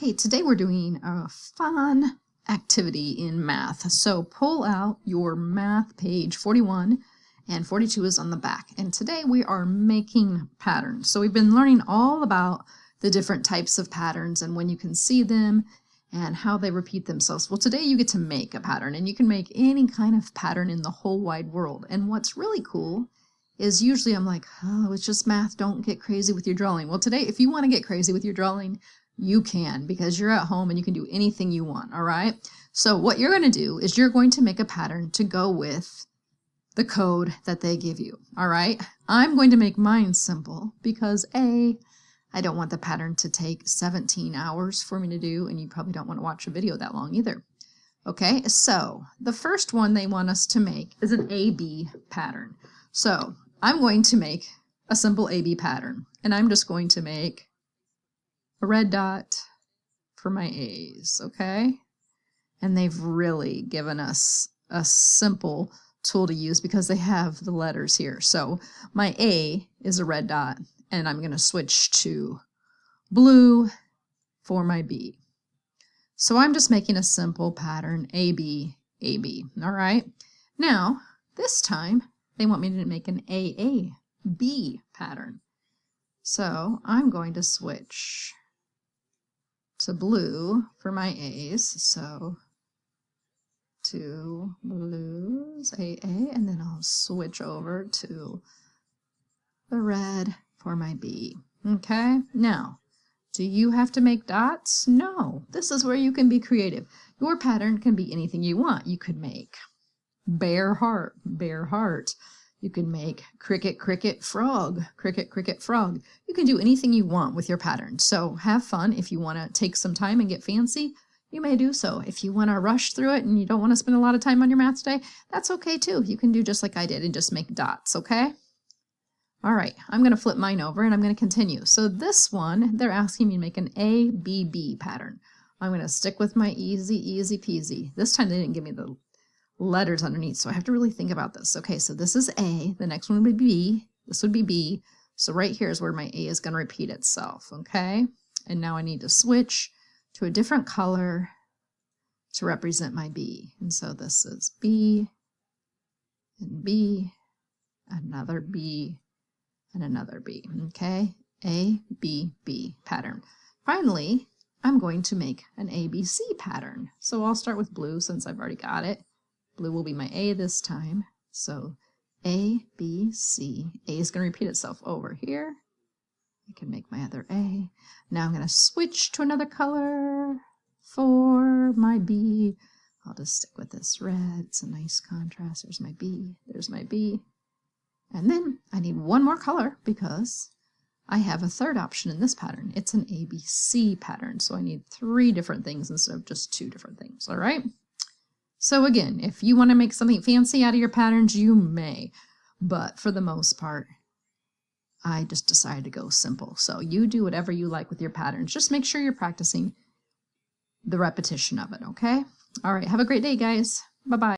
Okay, today we're doing a fun activity in math. So pull out your math page 41 and 42 is on the back. And today we are making patterns. So we've been learning all about the different types of patterns and when you can see them and how they repeat themselves. Well, today you get to make a pattern, and you can make any kind of pattern in the whole wide world. And what's really cool is usually I'm like, oh, it's just math, don't get crazy with your drawing. Well, today, if you want to get crazy with your drawing, you can, because you're at home and you can do anything you want, all right? So what you're going to do is you're going to make a pattern to go with the code that they give you, all right? I'm going to make mine simple because I don't want the pattern to take 17 hours for me to do, and you probably don't want to watch a video that long either. Okay, so the first one they want us to make is an AB pattern. So I'm going to make a simple AB pattern, and I'm just going to make a red dot for my A's, okay? And they've really given us a simple tool to use because they have the letters here. So my A is a red dot, and I'm going to switch to blue for my B. So I'm just making a simple pattern, AB, AB, all right? Now, this time, they want me to make an AAB pattern. So I'm going to switch to blue for my A's, so two blues, AA, and then I'll switch over to the red for my B. Okay, now, do you have to make dots? No, this is where you can be creative. Your pattern can be anything you want. You could make bear heart, bear heart. You can make cricket, cricket, frog, cricket, cricket, frog. You can do anything you want with your pattern. So have fun. If you want to take some time and get fancy, you may do so. If you want to rush through it and you don't want to spend a lot of time on your math today, that's okay too. You can do just like I did and just make dots, okay? All right, I'm going to flip mine over and I'm going to continue. So this one, they're asking me to make an ABB pattern. I'm going to stick with my easy peasy. This time they didn't give me the letters underneath, so I have to really think about this. Okay, so this is A, the next one would be B, this would be B, so right here is where my A is going to repeat itself, okay? And now I need to switch to a different color to represent my B. And so this is B, and B, another B, and another B, okay? A, B, B pattern. Finally, I'm going to make an ABC pattern. So I'll start with blue since I've already got it. Blue will be my A this time. So A, B, C. A is going to repeat itself over here. I can make my other A. Now I'm going to switch to another color for my B. I'll just stick with this red. It's a nice contrast. There's my B. There's my B. And then I need one more color because I have a third option in this pattern. It's an ABC pattern. So I need 3 different things instead of just 2 different things. All right? So again, if you want to make something fancy out of your patterns, you may. But for the most part, I just decided to go simple. So you do whatever you like with your patterns. Just make sure you're practicing the repetition of it, okay? All right, have a great day, guys. Bye-bye.